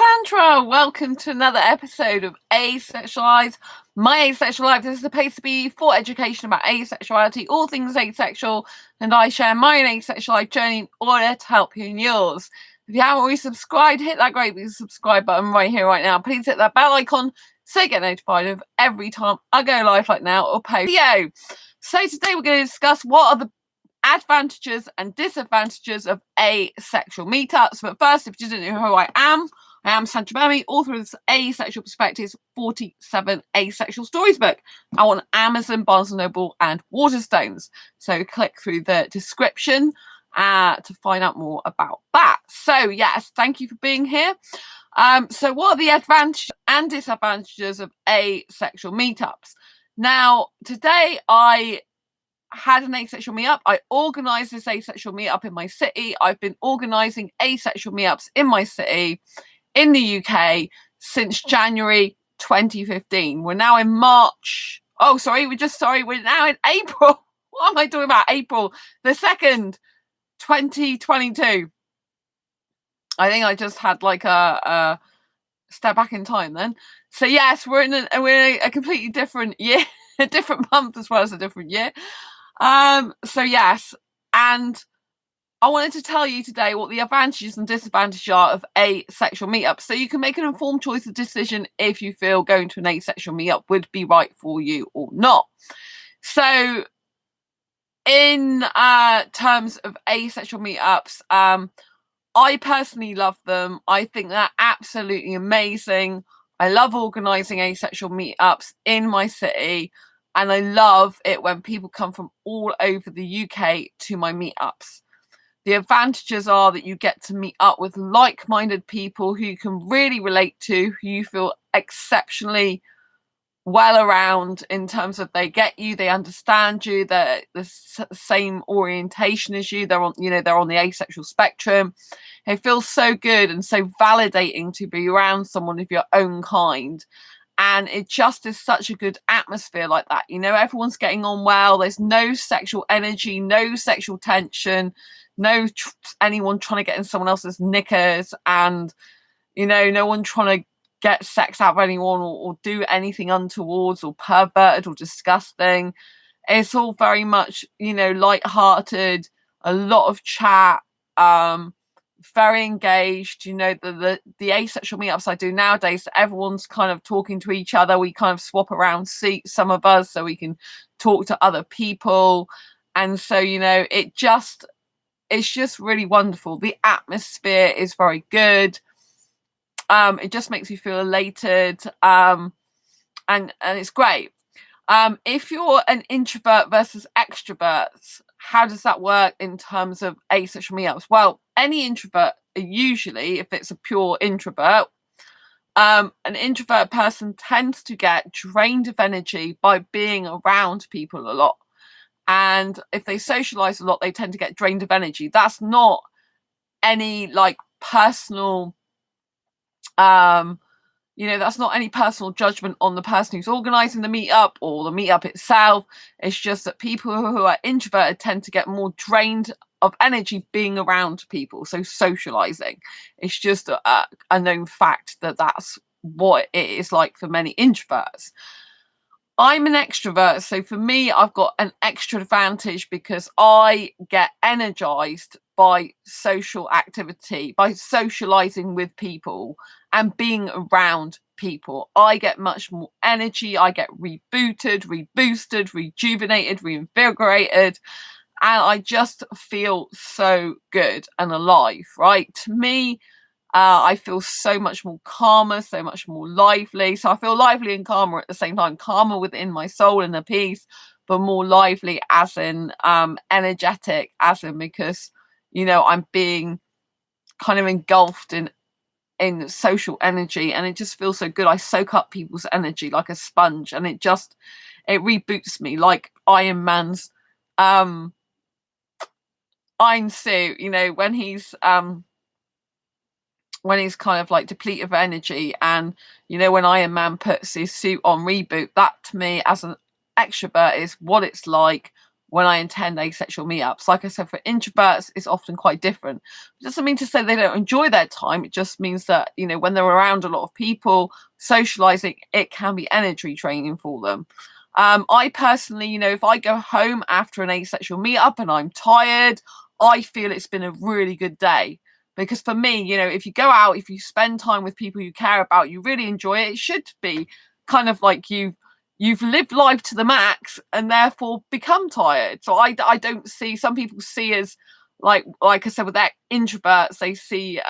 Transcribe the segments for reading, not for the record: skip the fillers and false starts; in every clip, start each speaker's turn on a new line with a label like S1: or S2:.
S1: Sandra, welcome to another episode of Asexualise, my asexual life. This is the place to be for education about asexuality, all things asexual, and I share my own asexual life journey in order to help you in yours. If you haven't already subscribed, hit that great big subscribe button right here, right now. Please hit that bell icon so you get notified of every time I go live like now or post video. So today we're going to discuss what are the advantages and disadvantages of asexual meetups. But first, if you didn't know who I am Sandra Bermy, author of Asexual Perspectives 47 Asexual Stories book. I on Amazon, Barnes & Noble and Waterstones. So click through the description to find out more about that. So yes, thank you for being here. So what are the advantages and disadvantages of asexual meetups? Now, today I had an asexual meetup. I organised this asexual meetup in my city. I've been organising asexual meetups in my city in the UK since January 2015. We're now in March. Oh, sorry, we're now in April. What am I talking about? April the 2nd, 2022. I think I just had like a step back in time then. So yes, we're in a completely different year, a different month as well as a different year. So yes, and I wanted to tell you today what the advantages and disadvantages are of asexual meetups, so you can make an informed choice of decision if you feel going to an asexual meetup would be right for you or not. So in terms of asexual meetups, I personally love them. I think they're absolutely amazing. I love organising asexual meetups in my city, and I love it when people come from all over the UK to my meetups. The advantages are that you get to meet up with like-minded people who you can really relate to, who you feel exceptionally well around in terms of they get you, they understand you, they're the same orientation as you, they're on the asexual spectrum. It feels so good and so validating to be around someone of your own kind. And it just is such a good atmosphere like that. Everyone's getting on well. There's no sexual energy, no sexual tension, no anyone trying to get in someone else's knickers, and no one trying to get sex out of anyone or do anything untowards or perverted or disgusting. It's all very much light-hearted, a lot of chat, very engaged. The asexual meetups I do nowadays, everyone's kind of talking to each other. We kind of swap around seats, some of us, so we can talk to other people. And so it's just really wonderful. The atmosphere is very good. It just makes you feel elated, and it's great. If you're an introvert versus extrovert, how does that work in terms of asexual meetups? Well, any introvert, usually, if it's a pure introvert, an introvert person tends to get drained of energy by being around people a lot. And if they socialize a lot, they tend to get drained of energy. That's not any personal that's not any personal judgment on the person who's organizing the meetup or the meetup itself. It's just that people who are introverted tend to get more drained of energy being around people, so socializing. It's just a known fact that that's what it is like for many introverts. I'm an extrovert, so for me, I've got an extra advantage because I get energized by social activity, by socializing with people and being around people. I get much more energy. I get rebooted, reboosted, rejuvenated, reinvigorated, and I just feel so good and alive, right? To me, I feel so much more calmer, so much more lively. So I feel lively and calmer at the same time, calmer within my soul and a peace, but more lively as in energetic, as in because, I'm being kind of engulfed in social energy, and it just feels so good. I soak up people's energy like a sponge, and it reboots me like Iron Man's iron suit, when he's kind of like depleted of energy, and when Iron Man puts his suit on reboot, that to me as an extrovert is what it's like when I attend asexual meetups. Like I said, for introverts, it's often quite different. It doesn't mean to say they don't enjoy their time. It just means that, you know, when they're around a lot of people, socializing, it can be energy draining for them. I personally, you know, if I go home after an asexual meetup and I'm tired, I feel it's been a really good day. Because for me, you know, if you go out, if you spend time with people you care about, you really enjoy it, it should be kind of like you've lived life to the max and therefore become tired. So I don't see, some people see as like I said, with that introverts, they see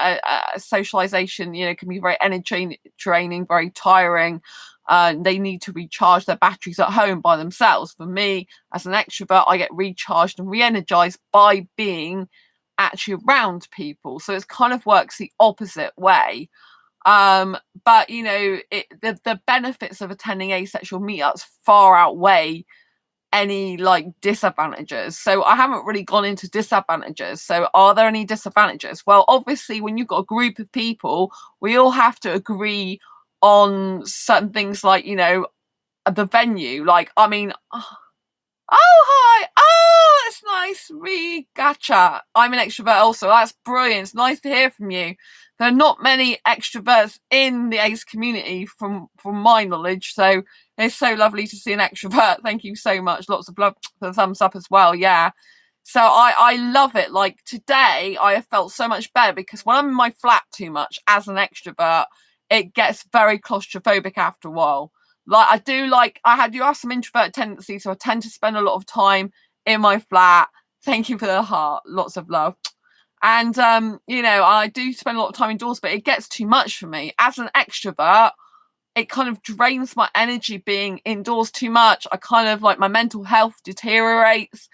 S1: socialization, you know, can be very energy draining, very tiring. They need to recharge their batteries at home by themselves. For me, as an extrovert, I get recharged and re-energized by being actually around people. So it kind of works the opposite way. But you know, the benefits of attending asexual meetups far outweigh any like disadvantages. So I haven't really gone into disadvantages. So are there any disadvantages? Well, obviously when you've got a group of people, we all have to agree on certain things, like, you know, the venue. Like, I mean, oh, hi. Oh, it's nice. Gotcha. I'm an extrovert also. That's brilliant. It's nice to hear from you. There are not many extroverts in the ace community from my knowledge. So it's so lovely to see an extrovert. Thank you so much. Lots of love for the thumbs up as well. Yeah. So I love it. Like today, I have felt so much better because when I'm in my flat too much as an extrovert, it gets very claustrophobic after a while. Like I do have some introvert tendencies, so I tend to spend a lot of time in my flat. Thank you for the heart, lots of love. And you know, I do spend a lot of time indoors, but it gets too much for me. As an extrovert, it kind of drains my energy being indoors too much. I kind of like my mental health deteriorates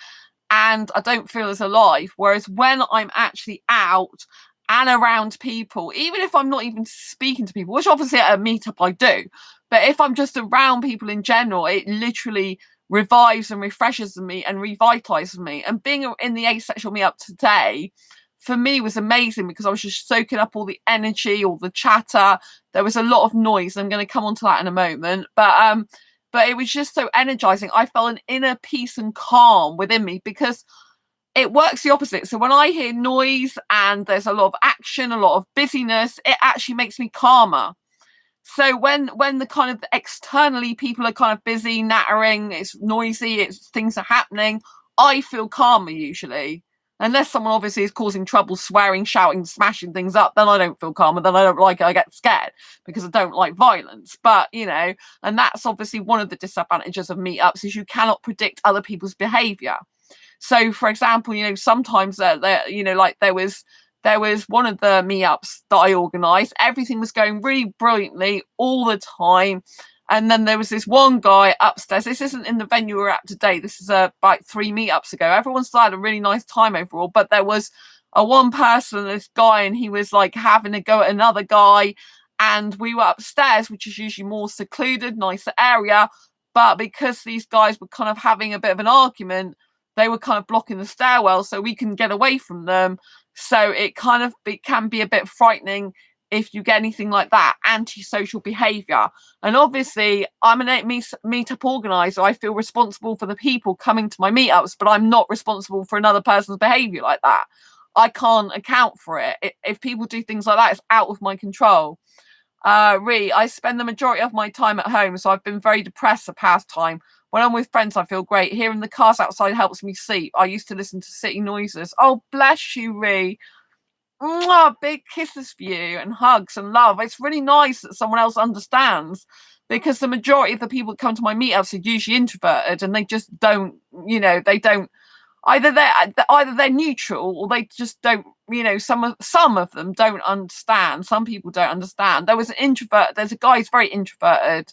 S1: and I don't feel as alive. Whereas when I'm actually out and around people, even if I'm not even speaking to people, which obviously at a meetup I do, but if I'm just around people in general, it literally revives and refreshes me and revitalizes me. And being in the asexual meetup today, for me, was amazing because I was just soaking up all the energy, all the chatter. There was a lot of noise. I'm going to come on to that in a moment. But it was just so energizing. I felt an inner peace and calm within me because it works the opposite. So when I hear noise and there's a lot of action, a lot of busyness, it actually makes me calmer. So when the kind of externally people are kind of busy, nattering, it's noisy, it's things are happening, I feel calmer usually. Unless someone obviously is causing trouble, swearing, shouting, smashing things up, then I don't feel calmer. Then I don't like it. I get scared because I don't like violence. But, you know, and that's obviously one of the disadvantages of meetups is you cannot predict other people's behavior. So, for example, you know, sometimes you know, like there was one of the meetups that I organised. Everything was going really brilliantly all the time. And then there was this one guy upstairs. This isn't in the venue we're at today. This is about 3 meetups ago. Everyone still had a really nice time overall. But there was a one person, this guy, and he was like having a go at another guy. And we were upstairs, which is usually more secluded, nicer area. But because these guys were kind of having a bit of an argument, they were kind of blocking the stairwell so we can get away from them. So it kind of can be a bit frightening if you get anything like that, antisocial behaviour. And obviously, I'm an meetup organiser. I feel responsible for the people coming to my meetups, but I'm not responsible for another person's behaviour like that. I can't account for it. If people do things like that, it's out of my control. I spend the majority of my time at home, so I've been very depressed the past time. When I'm with friends, I feel great. Hearing the cars outside helps me sleep. I used to listen to city noises. Oh, bless you, Ree. Mwah, big kisses for you and hugs and love. It's really nice that someone else understands because the majority of the people that come to my meetups are usually introverted and they just don't, you know, they don't, either they're neutral or they just don't, you know, some of them don't understand. Some people don't understand. There was an introvert, there's a guy who's very introverted,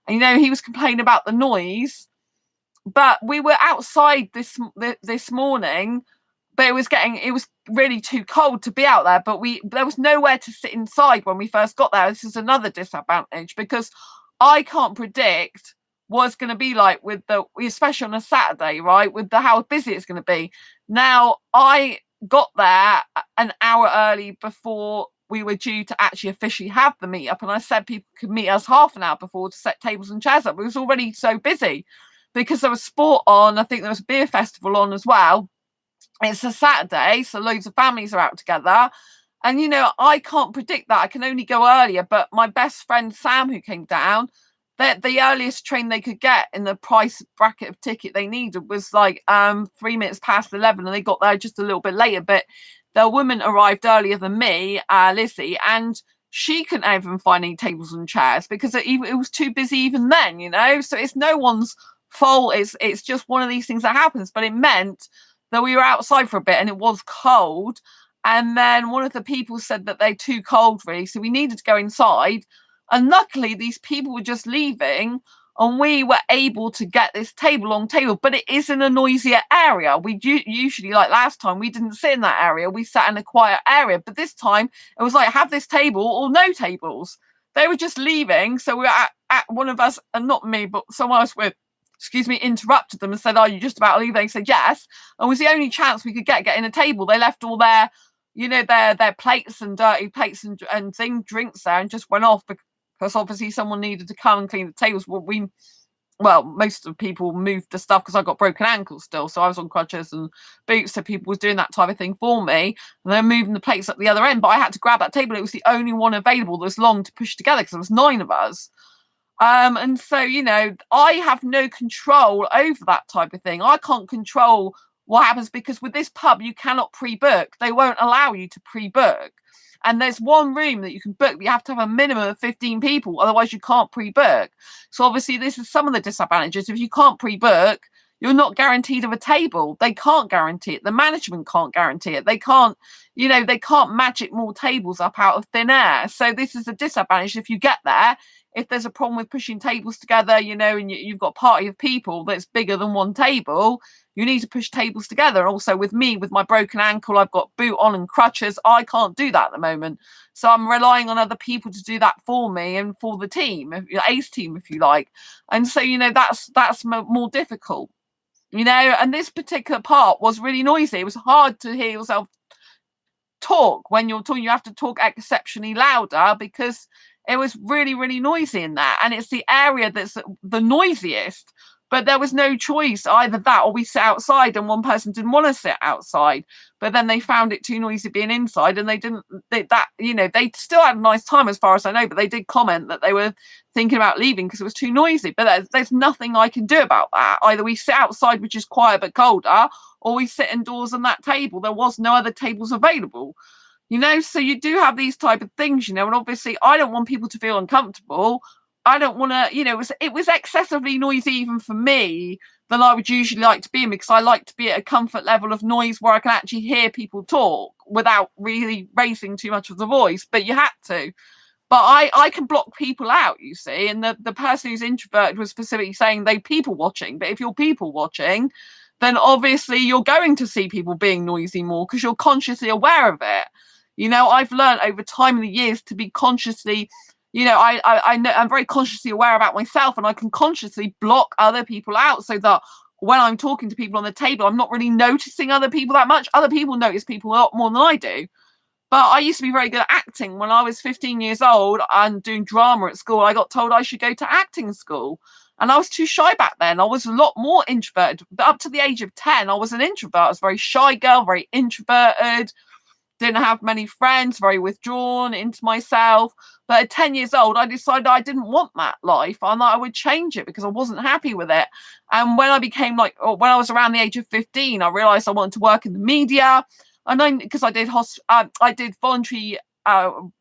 S1: and you know, he was complaining about the noise, but we were outside this morning, but it was really too cold to be out there, but there was nowhere to sit inside when we first got there. This is another disadvantage because I can't predict what it's going to be like especially on a Saturday, right, with how busy it's going to be. Now, I got there an hour early before we were due to actually officially have the meetup, and I said people could meet us half an hour before to set tables and chairs up. It was already so busy. because there was sport on. I think there was a beer festival on as well. It's a Saturday, so loads of families are out together. And, I can't predict that. I can only go earlier. But my best friend, Sam, who came down, the earliest train they could get in the price bracket of ticket they needed was like 3 minutes past 11, and they got there just a little bit later. But the woman arrived earlier than me, Lizzie, and she couldn't even find any tables and chairs because it was too busy even then, So it's no one's fault. It's just one of these things that happens. But it meant that we were outside for a bit and it was cold. And then one of the people said that they're too cold, really. So we needed to go inside. And luckily, these people were just leaving and we were able to get this long table. But it is in a noisier area. We usually, like last time, we didn't sit in that area. We sat in a quiet area. But this time, it was like, have this table or no tables. They were just leaving. So we were at one of us, and not me, but someone else with, interrupted them and said, "Are you just about to leave?" They said yes. And it was the only chance we could getting a table. They left all their their plates and dirty plates and drinks there and just went off because obviously someone needed to come and clean the tables. Most of the people moved the stuff because I got broken ankles still, so I was on crutches and boots, so people was doing that type of thing for me, and they're moving the plates at the other end. But I had to grab that table. It was the only one available that was long to push together because there was 9 of us. And so, I have no control over that type of thing. I can't control what happens because with this pub, you cannot pre-book. They won't allow you to pre-book. And there's one room that you can book, but you have to have a minimum of 15 people. Otherwise, you can't pre-book. So obviously, this is some of the disadvantages. If you can't pre-book, you're not guaranteed of a table. They can't guarantee it. The management can't guarantee it. They can't, they can't magic more tables up out of thin air. So this is a disadvantage if you get there. If there's a problem with pushing tables together, and you've got a party of people that's bigger than one table, you need to push tables together. And also with me, with my broken ankle, I've got boot on and crutches. I can't do that at the moment. So I'm relying on other people to do that for me and for the team, ACE team, if you like. And so, that's more difficult, and this particular part was really noisy. It was hard to hear yourself talk. When you're talking, you have to talk exceptionally louder because it was really, really noisy in there. And it's the area that's the noisiest. But there was no choice, either that or we sit outside, and one person didn't want to sit outside. But then they found it too noisy being inside, and they still had a nice time as far as I know, but they did comment that they were thinking about leaving because it was too noisy. But there's nothing I can do about that. Either we sit outside, which is quiet but colder, or we sit indoors on that table. There was no other tables available. So you do have these type of things, and obviously I don't want people to feel uncomfortable. I don't want to, it was excessively noisy even for me than I would usually like to be in, because I like to be at a comfort level of noise where I can actually hear people talk without really raising too much of the voice. But you had to. But I can block people out, you see. And the person who's introverted was specifically saying they people watching. But if you're people watching, then obviously you're going to see people being noisy more because you're consciously aware of it. I've learned over time in the years to be consciously, I know I'm very consciously aware about myself, and I can consciously block other people out so that when I'm talking to people on the table, I'm not really noticing other people that much. Other people notice people a lot more than I do. But I used to be very good at acting. When I was 15 years old and doing drama at school, I got told I should go to acting school. And I was too shy back then. I was a lot more introverted. But up to the age of 10, I was an introvert. I was a very shy girl, very introverted. Didn't have many friends, very withdrawn into myself. But at 10 years old, I decided I didn't want that life and that I would change it because I wasn't happy with it. And when I became when I was around the age of 15, I realized I wanted to work in the media. And then because I did voluntary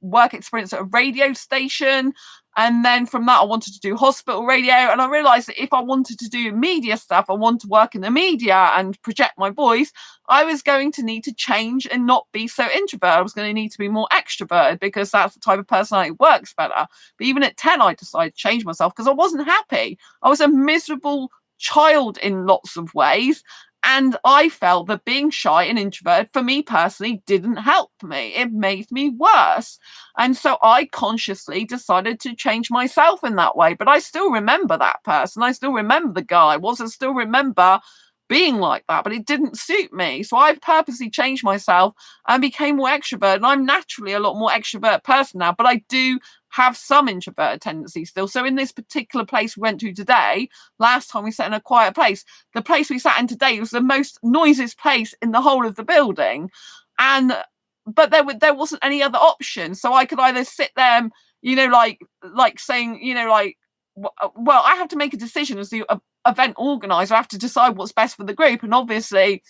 S1: work experience at a radio station. And then from that, I wanted to do hospital radio. And I realized that if I wanted to do media stuff, I wanted to work in the media and project my voice, I was going to need to change and not be so introverted. I was going to need to be more extroverted because that's the type of personality that works better. But even at 10, I decided to change myself because I wasn't happy. I was a miserable child in lots of ways. And I felt that being shy and introverted, for me personally, didn't help me. It made me worse. And so I consciously decided to change myself in that way. But I still remember that person. I still remember the guy I was. I still remember being like that, but it didn't suit me. So I've purposely changed myself and became more extrovert. And I'm naturally a lot more extrovert person now, but I do have some introverted tendencies still. So in this particular place we went to today, last time we sat in a quiet place, the place we sat in today was the most noisiest place in the whole of the building. And but there wasn't any other option. So I could either sit there and, like saying, well, I have to make a decision as the event organizer. I have to decide what's best for the group. And obviously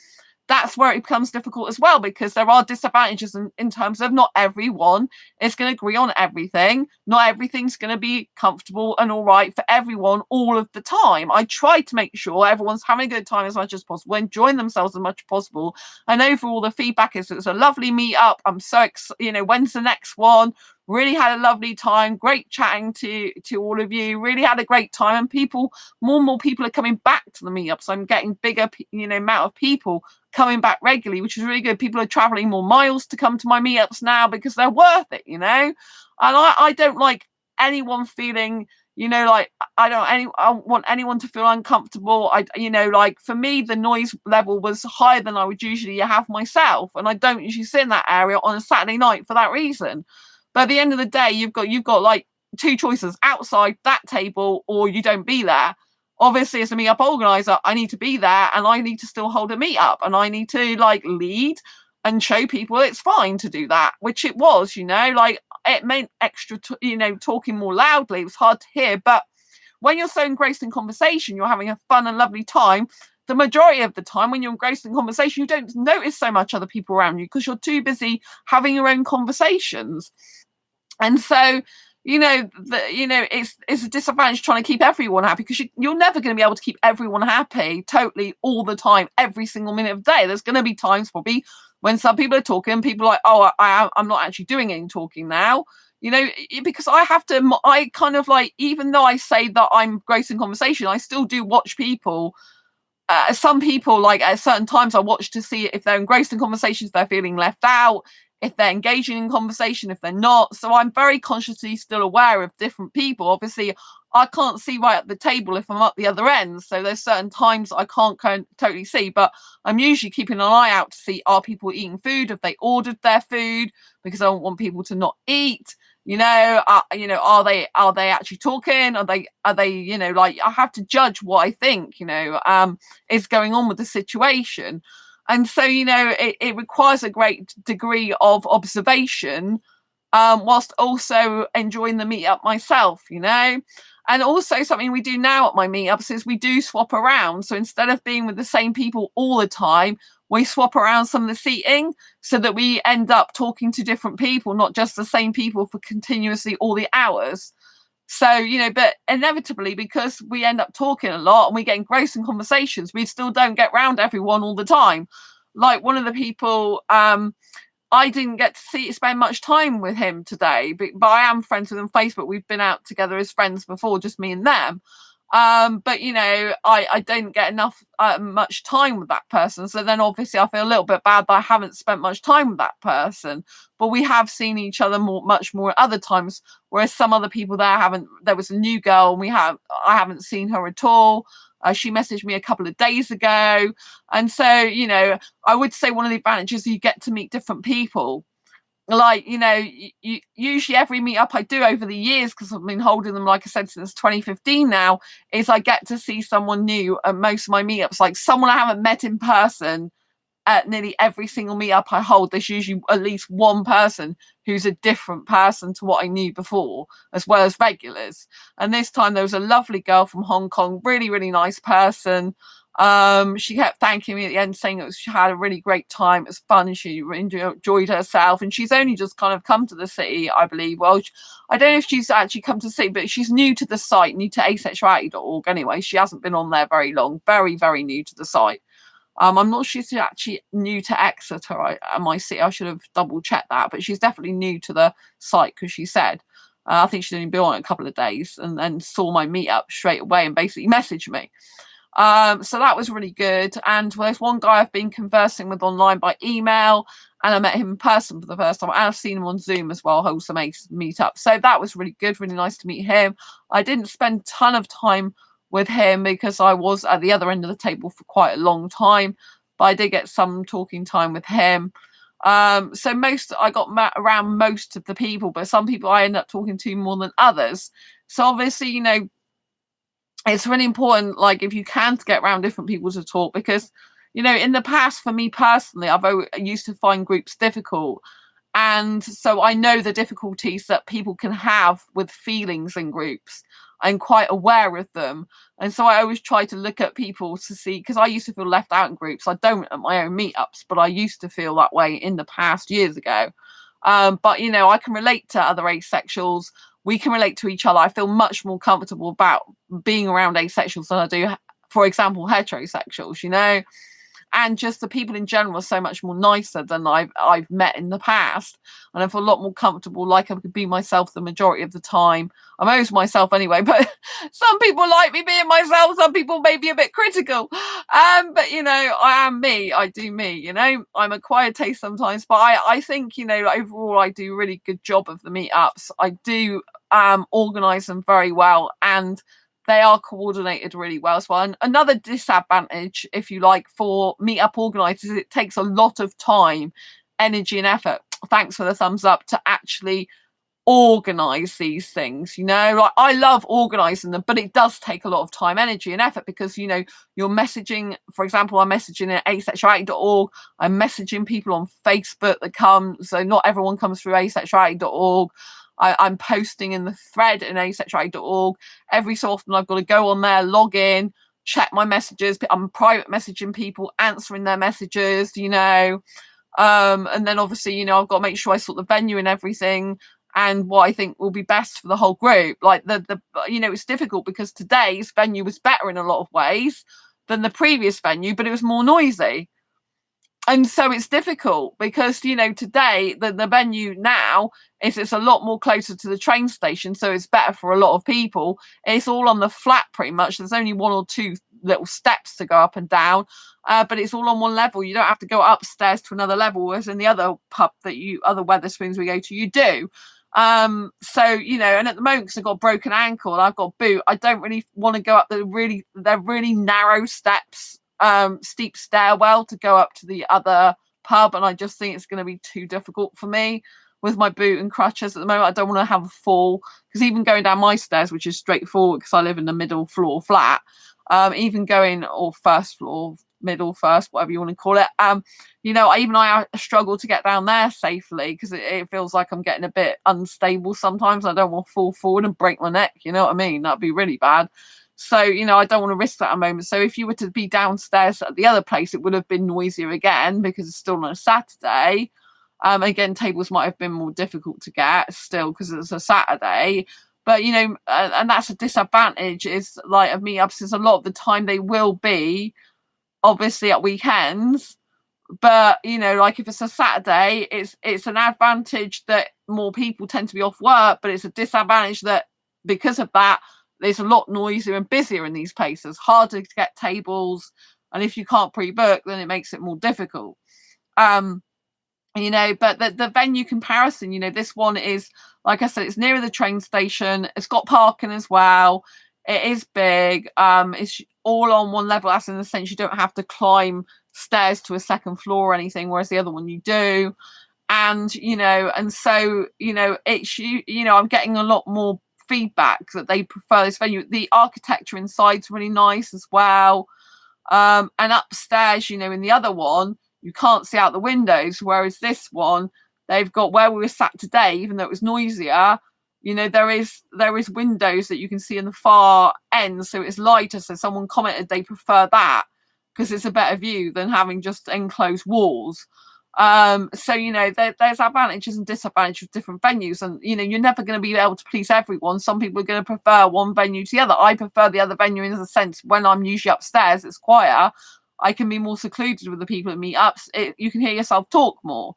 S1: that's where it becomes difficult as well, because there are disadvantages in terms of not everyone is going to agree on everything. Not everything's going to be comfortable and all right for everyone all of the time. I try to make sure everyone's having a good time as much as possible, enjoying themselves as much as possible. And overall, the feedback is it's a lovely meetup. I'm so excited. When's the next one? Really had a lovely time. Great chatting to all of you. Really had a great time. And more and more people are coming back to the meetups. I'm getting bigger, amount of people coming back regularly, which is really good. People are traveling more miles to come to my meetups now because they're worth it, And I don't like anyone feeling, like I want anyone to feel uncomfortable. For me, the noise level was higher than I would usually have myself, and I don't usually sit in that area on a Saturday night for that reason. But at the end of the day, you've got like two choices: outside that table, or you don't be there. Obviously, as a meetup organizer, I need to be there, and I need to still hold a meetup, and I need to lead and show people it's fine to do that, which it was. It meant extra, talking more loudly. It was hard to hear, but when you're so engrossed in conversation, you're having a fun and lovely time. The majority of the time, when you're engrossed in conversation, you don't notice so much other people around you because you're too busy having your own conversations. And so, it's a disadvantage trying to keep everyone happy, because you're never going to be able to keep everyone happy totally all the time, every single minute of the day. There's going to be times probably when some people are talking, people are like, oh, I'm not actually doing any talking now, because I kind of even though I say that I'm gross in conversation, I still do watch people. Some people, at certain times, I watch to see if they're engrossed in conversations, they're feeling left out, if they're engaging in conversation, if they're not. So I'm very consciously still aware of different people. Obviously, I can't see right at the table if I'm up the other end. So there's certain times I can't totally see, but I'm usually keeping an eye out to see, are people eating food? Have they ordered their food? Because I don't want people to not eat. Are they actually talking? Are they, I have to judge what I think, is going on with the situation. And so, it requires a great degree of observation, whilst also enjoying the meetup myself, And also something we do now at my meetups is we do swap around. So instead of being with the same people all the time, we swap around some of the seating so that we end up talking to different people, not just the same people for continuously all the hours. So, but inevitably, because we end up talking a lot and we get engrossed in conversations, we still don't get round everyone all the time. Like one of the people, I didn't get to spend much time with him today, but I am friends with him on Facebook. We've been out together as friends before, just me and them. But I don't get much time with that person. So then obviously I feel a little bit bad that I haven't spent much time with that person. But we have seen each other much more at other times, whereas some other people there was a new girl and I haven't seen her at all. She messaged me a couple of days ago. And so, I would say one of the advantages is you get to meet different people. Usually every meetup I do over the years, because I've been holding them, like I said, since 2015 now, is I get to see someone new at most of my meetups, like someone I haven't met in person. At nearly every single meetup I hold, there's usually at least one person who's a different person to what I knew before, as well as regulars. And this time there was a lovely girl from Hong Kong, really, really nice person. She kept thanking me at the end, saying she had a really great time. It was fun. She enjoyed herself, and she's only just kind of come to the city, I believe. Well, I don't know if she's actually come to the city, but she's new to the site, new to asexuality.org. Anyway, she hasn't been on there very long. Very, very new to the site. I'm not sure she's actually new to Exeter, my city. I should have double checked that, but she's definitely new to the site, because she said, I think she'd only been on it a couple of days, and then saw my meetup straight away and basically messaged me. So that was really good. And there's one guy I've been conversing with online by email, and I met him in person for the first time, and I've seen him on Zoom as well, host some meetup. So that was really good, really nice to meet him. I didn't spend a ton of time with him because I was at the other end of the table for quite a long time, but I did get some talking time with him. So I got around most of the people, but some people I end up talking to more than others. So obviously, it's really important, like, if you can, to get around different people to talk, because in the past, for me personally, I used to find groups difficult, and so I know the difficulties that people can have with feelings in groups. I'm quite aware of them, and so I always try to look at people to see, because I used to feel left out in groups. I don't at my own meetups, but I used to feel that way in the past, years ago. But I can relate to other asexuals. We can relate to each other. I feel much more comfortable about being around asexuals than I do, for example, heterosexuals, and just the people in general are so much more nicer than I've met in the past, and I feel a lot more comfortable, like I could be myself the majority of the time. I'm always myself anyway, but some people like me being myself, some people may be a bit critical, but I am me. I do me. I'm a quiet taste sometimes, but I think overall I do a really good job of the meetups. I do organize them very well, and they are coordinated really well as well. And another disadvantage, if you like, for meetup organisers, it takes a lot of time, energy and effort. Thanks for the thumbs up, to actually organise these things. Like, I love organising them, but it does take a lot of time, energy and effort, because you're messaging. For example, I'm messaging at asexuality.org. I'm messaging people on Facebook that come, so not everyone comes through asexuality.org. I'm posting in the thread in asexuality.org. Every so often I've got to go on there, log in, check my messages. I'm private messaging people, answering their messages, and then obviously, I've got to make sure I sort the venue and everything, and what I think will be best for the whole group. Like it's difficult, because today's venue was better in a lot of ways than the previous venue, but it was more noisy. And so it's difficult, because today the venue now it's a lot more closer to the train station, so it's better for a lot of people. It's all on the flat pretty much. There's only one or two little steps to go up and down, but it's all on one level. You don't have to go upstairs to another level, whereas in the other pub other Wetherspoons we go to, you do. So and at the moment, because I've got a broken ankle and I've got a boot, I don't really want to go up they're really narrow steps, steep stairwell to go up to the other pub, and I just think it's going to be too difficult for me with my boot and crutches at the moment. I don't want to have a fall, because even going down my stairs, which is straightforward because I live in the middle floor flat, even going, or first floor, middle, first, whatever you want to call it, I struggle to get down there safely, because it feels like I'm getting a bit unstable sometimes. I don't want to fall forward and break my neck, you know what I mean? That'd be really bad. So, I don't want to risk that at the moment. So if you were to be downstairs at the other place, it would have been noisier again, because it's still on a Saturday. Again, tables might have been more difficult to get still, because it's a Saturday. But, and that's a disadvantage, is like, of meetups, is a lot of the time they will be obviously at weekends. But, like, if it's a Saturday, it's an advantage that more people tend to be off work, but it's a disadvantage that because of that, there's a lot noisier and busier in these places, harder to get tables, and if you can't pre-book, then it makes it more difficult. But the venue comparison, this one is, like I said, it's nearer the train station. It's got parking as well. It is big. It's all on one level, as in the sense you don't have to climb stairs to a second floor or anything, whereas the other one you do. And so it's I'm getting a lot more feedback that they prefer this venue. The architecture inside's really nice as well, and upstairs, in the other one you can't see out the windows, whereas this one, they've got, where we were sat today, even though it was noisier, there is windows that you can see in the far end, so it's lighter. So someone commented they prefer that because it's a better view than having just enclosed walls. So there's advantages and disadvantages of different venues, and you're never going to be able to please everyone. Some people are going to prefer one venue to the other. I prefer the other venue in the sense, when I'm usually upstairs, it's quieter. I can be more secluded with the people at meetups. You can hear yourself talk more,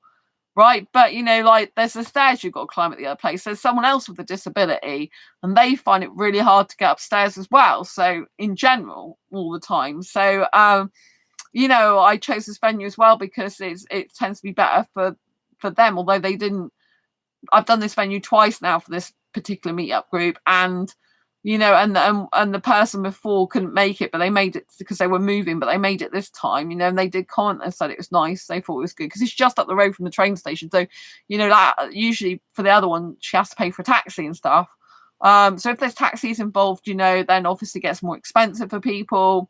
S1: right? But like, there's the stairs you've got to climb at the other place. There's someone else with a disability, and they find it really hard to get upstairs as well. So in general, all the time. So I chose this venue as well because it tends to be better for them, although they didn't. I've done this venue twice now for this particular meetup group, and you know, and the person before couldn't make it, but they made it because they were moving, but they made it this time, you know, and they did comment and said it was nice. They thought it was good because it's just up the road from the train station. So, you know, that usually for the other one, she has to pay for a taxi and stuff. So if there's taxis involved, you know, then obviously it gets more expensive for people.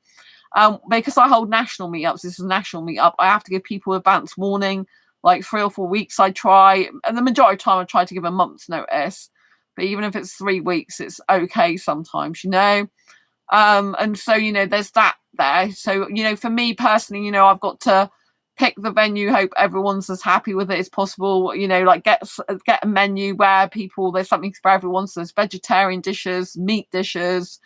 S1: Because I hold national meetups, this is a national meetup, I have to give people advance warning, like 3 or 4 weeks I try, and the majority of the time I try to give a month's notice. But even if it's 3 weeks, it's okay sometimes, you know. And so, you know, there's that there. So, you know, for me personally, you know, I've got to pick the venue, hope everyone's as happy with it as possible, you know, like get a menu where there's something for everyone. So there's vegetarian dishes, meat dishes,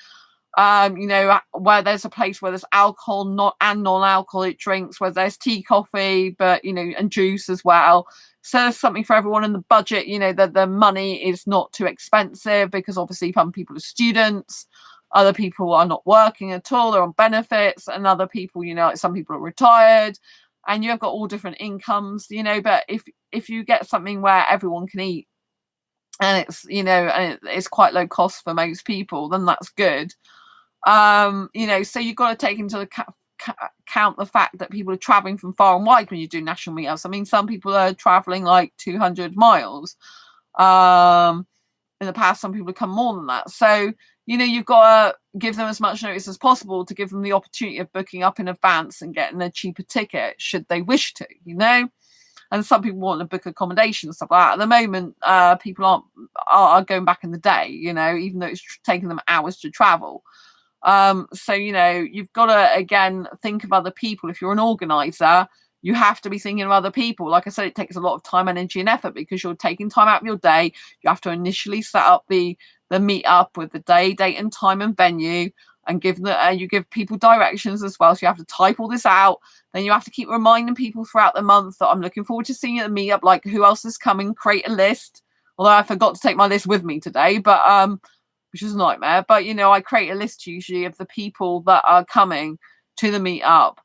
S1: you know, where there's a place where there's alcohol, non-alcoholic drinks, where there's tea, coffee, but, you know, and juice as well. So there's something for everyone in the budget, you know, that the money is not too expensive, because obviously some people are students, other people are not working at all, they're on benefits, and other people, you know, like some people are retired, and you've got all different incomes, you know. But if you get something where everyone can eat, and it's, you know, and it's quite low cost for most people, then that's good. You know, so you've got to take into account the fact that people are traveling from far and wide when you do national meetups. I mean, some people are traveling like 200 miles. In the past, some people have come more than that. So, you know, you've got to give them as much notice as possible to give them the opportunity of booking up in advance and getting a cheaper ticket should they wish to, you know. And some people want to book accommodation and stuff like that. At the moment, people are going back in the day, you know, even though it's taking them hours to travel. So, you know, you've got to, again, think of other people. If you're an organizer, you have to be thinking of other people. Like I said, it takes a lot of time, energy, and effort, because you're taking time out of your day. You have to initially set up the meetup with the day, date, and time and venue, and you give people directions as well. So you have to type all this out. Then you have to keep reminding people throughout the month that I'm looking forward to seeing you at the meetup. Like, who else is coming? Create a list. Although I forgot to take my list with me today, but which is a nightmare. But, you know, I create a list usually of the people that are coming to the meetup.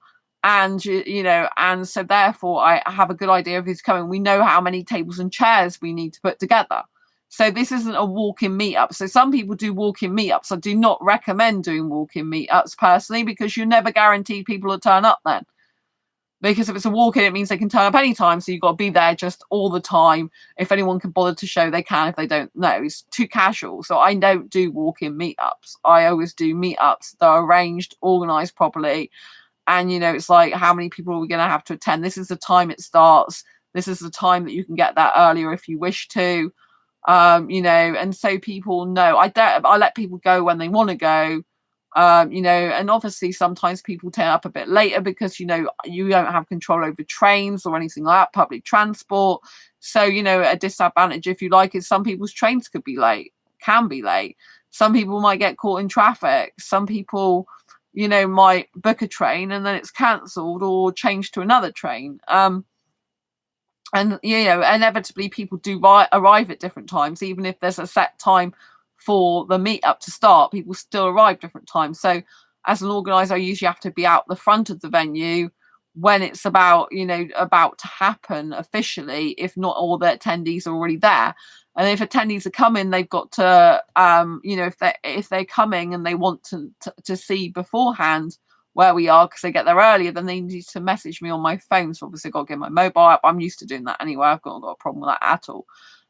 S1: And, you know, and so therefore I have a good idea of who's coming. We know how many tables and chairs we need to put together. So this isn't a walk-in meetup. So some people do walk-in meetups. I do not recommend doing walk-in meetups personally, because you're never guaranteed people will turn up then. Because if it's a walk-in, it means they can turn up anytime. So you've got to be there just all the time. If anyone can bother to show, they can. If they don't know, it's too casual. So I don't do walk-in meetups. I always do meetups that are arranged, organised properly. And, you know, it's like, how many people are we going to have to attend? This is the time it starts. This is the time that you can get there earlier if you wish to. You know, and so people know. I let people go when they want to go. You know, and obviously sometimes people turn up a bit later because, you know, you don't have control over trains or anything like that, public transport. So, you know, a disadvantage, if you like, is some people's trains can be late. Some people might get caught in traffic. Some people, you know, might book a train and then it's cancelled or changed to another train. And, you know, inevitably people do arrive at different times, even if there's a set time for the meetup to start, people still arrive different times. So as an organizer, I usually have to be out the front of the venue when it's about, you know, about to happen officially, if not all the attendees are already there. And if attendees are coming, they've got to, you know, if they're coming and they want to see beforehand where we are because they get there earlier, then they need to message me on my phone. So obviously I've got to get my mobile app. I'm used to doing that anyway. I've not got a problem with that at all.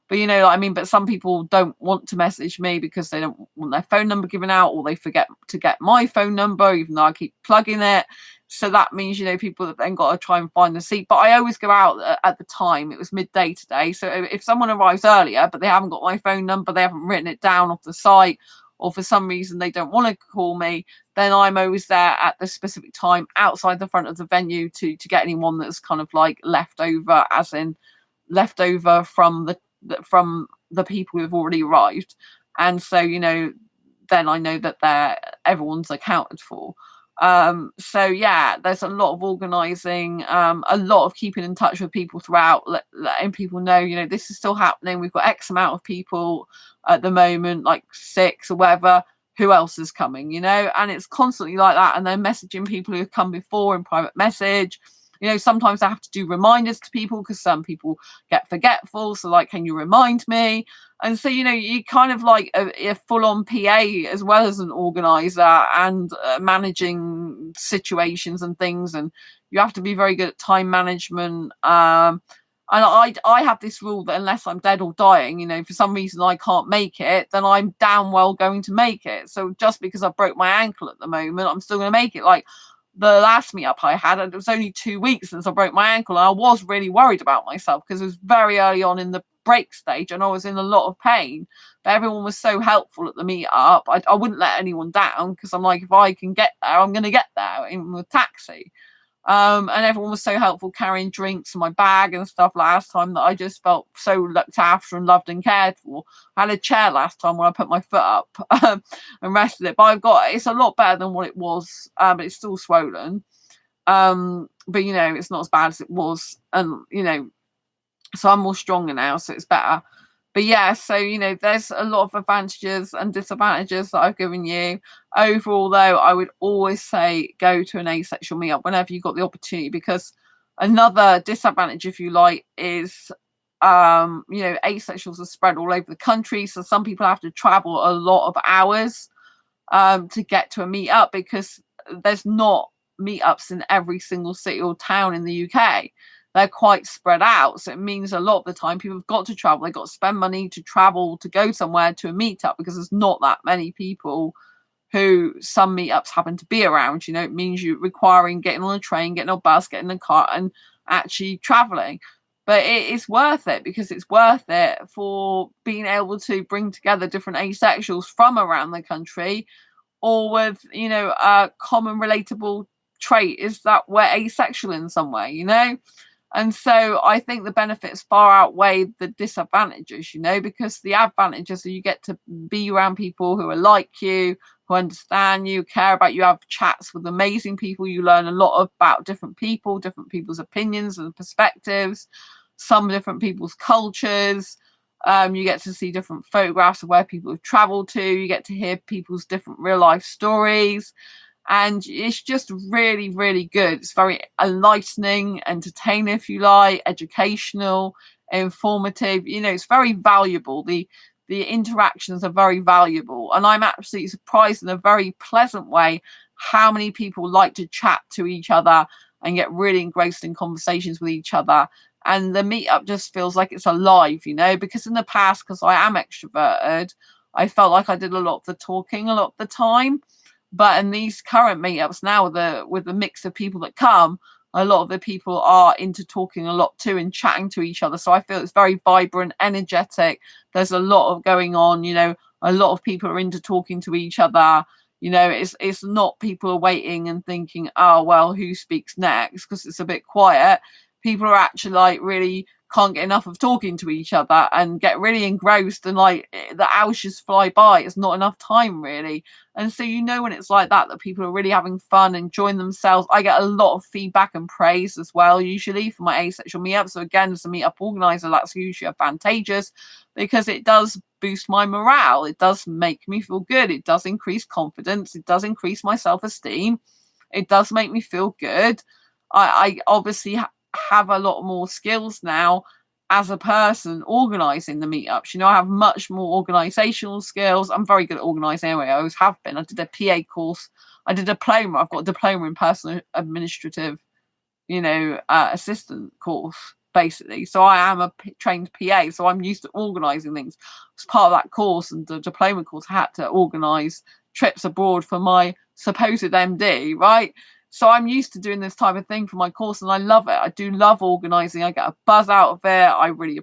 S1: But, you know, I mean, but some people don't want to message me because they don't want their phone number given out, or they forget to get my phone number, even though I keep plugging it. So that means, you know, people have then got to try and find the seat. But I always go out at the time. It was midday today. So if someone arrives earlier, but they haven't got my phone number, they haven't written it down off the site, or for some reason they don't want to call me, then I'm always there at the specific time outside the front of the venue to get anyone that's kind of like left over, as in left over from the people who have already arrived. And so, you know, then I know that everyone's accounted for. So yeah, there's a lot of organizing, a lot of keeping in touch with people throughout, letting people know, you know, this is still happening. We've got X amount of people at the moment, like 6 or whatever. Who else is coming, you know? And it's constantly like that. And then messaging people who have come before in private message, You know, sometimes I have to do reminders to people because some people get forgetful. So like, can you remind me? And so, you know, you kind of like a full-on PA as well as an organizer and managing situations and things. And you have to be very good at time management. And I have this rule that unless I'm dead or dying, you know, for some reason I can't make it, then I'm damn well going to make it. So just because I broke my ankle at the moment, I'm still going to make it. Like the last meetup I had, it was only 2 weeks since I broke my ankle. And I was really worried about myself because it was very early on in the break stage and I was in a lot of pain. But everyone was so helpful at the meetup. I wouldn't let anyone down because I'm like, if I can get there, I'm going to get there in the taxi. And everyone was so helpful carrying drinks in my bag and stuff last time that I just felt so looked after and loved and cared for. I had a chair last time where I put my foot up and rested it, but it's a lot better than what it was, but it's still swollen. But you know, it's not as bad as it was, and you know, so I'm more stronger now, so it's better. But yeah, so you know, there's a lot of advantages and disadvantages that I've given you. Overall, though, I would always say go to an asexual meetup whenever you got the opportunity, because another disadvantage, if you like, is you know, asexuals are spread all over the country, so some people have to travel a lot of hours to get to a meetup because there's not meetups in every single city or town in the UK. They're quite spread out. So it means a lot of the time people have got to travel. They've got to spend money to travel to go somewhere to a meetup because there's not that many people who some meetups happen to be around. You know, it means you requiring getting on a train, getting on a bus, getting in a car and actually traveling. But it is worth it because it's worth it for being able to bring together different asexuals from around the country, or with, you know, a common relatable trait is that we're asexual in some way, you know? And so I think the benefits far outweigh the disadvantages, you know, because the advantages are you get to be around people who are like you, who understand you, care about you, have chats with amazing people. You learn a lot about different people's opinions and perspectives, some different people's cultures. You get to see different photographs of where people have traveled to. You get to hear people's different real life stories. And it's just really, really good. It's very enlightening, entertaining, if you like, educational, informative. You know, it's very valuable. The interactions are very valuable. And I'm absolutely surprised in a very pleasant way how many people like to chat to each other and get really engrossed in conversations with each other. And the meetup just feels like it's alive, you know, because in the past, because I am extroverted, I felt like I did a lot of the talking a lot of the time. But in these current meetups now, with the mix of people that come, a lot of the people are into talking a lot too and chatting to each other. So I feel it's very vibrant, energetic. There's a lot of going on, you know, a lot of people are into talking to each other. You know, it's not people are waiting and thinking, oh, well, who speaks next? Because it's a bit quiet. People are actually like really can't get enough of talking to each other and get really engrossed, and like the hours just fly by. It's not enough time really. And so, you know, when it's like that people are really having fun, enjoying themselves. I get a lot of feedback and praise as well, usually for my asexual meetup. So again, as a meetup organizer, that's usually advantageous because it does boost my morale. It does make me feel good. It does increase confidence. It does increase my self-esteem. It does make me feel good. I obviously have a lot more skills now as a person organizing the meetups. You know, I have much more organizational skills. I'm very good at organizing anyway. I always have been. I did a PA course. I did a diploma. I've got a diploma in personal administrative, you know, assistant course basically. So I am a trained PA. So I'm used to organizing things. As part of that course and the diploma course, I had to organize trips abroad for my supposed MD, right? So I'm used to doing this type of thing for my course and I love it. I do love organizing. I get a buzz out of it. I really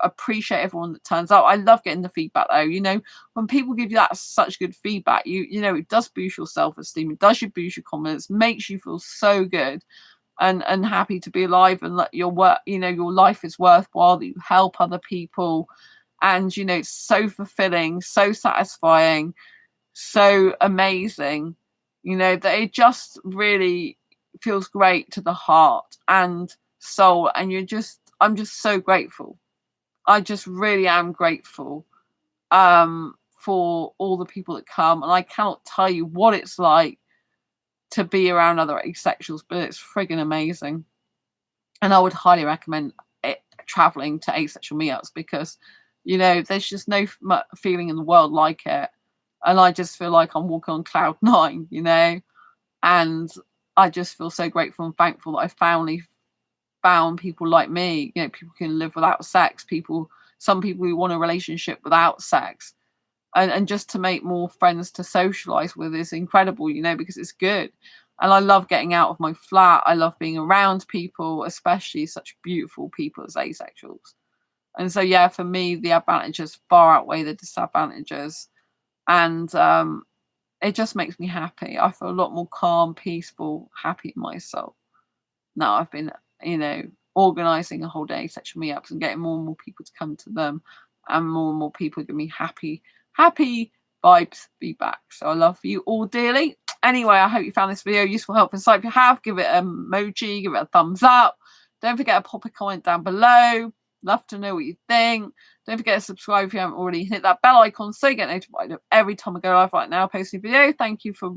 S1: appreciate everyone that turns up. I love getting the feedback though. You know, when people give you that such good feedback, you know, it does boost your self-esteem. It does boost your confidence, makes you feel so good and happy to be alive and that your work, you know, your life is worthwhile, that you help other people. And, you know, it's so fulfilling, so satisfying, so amazing, you know, that it just really feels great to the heart and soul. And I'm just so grateful. I just really am grateful for all the people that come. And I cannot tell you what it's like to be around other asexuals, but it's friggin' amazing. And I would highly recommend traveling to asexual meetups, because, you know, there's just no feeling in the world like it. And I just feel like I'm walking on cloud nine, you know, and I just feel so grateful and thankful that I finally found people like me. You know, people who can live without sex, some people who want a relationship without sex. And just to make more friends to socialize with is incredible, you know, because it's good. And I love getting out of my flat. I love being around people, especially such beautiful people as asexuals. And so, yeah, for me, the advantages far outweigh the disadvantages. And it just makes me happy. I feel a lot more calm, peaceful, happy in myself. Now I've been, you know, organizing a whole day sexual meetups and getting more and more people to come to them, and more people give me happy vibes feedback. So I love you all dearly. Anyway, I hope you found this video useful, helpful, insightful. If you have, give it an emoji, give it a thumbs up. Don't forget to pop a comment down below. Love to know what you think. Don't forget to subscribe if you haven't already. Hit that bell icon so you get notified of every time I go live. Right now, posting a video. Thank you for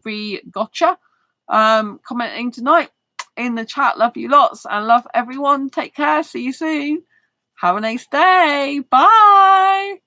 S1: gotcha commenting tonight in the chat. Love you lots and love everyone. Take care. See you soon. Have a nice day. Bye.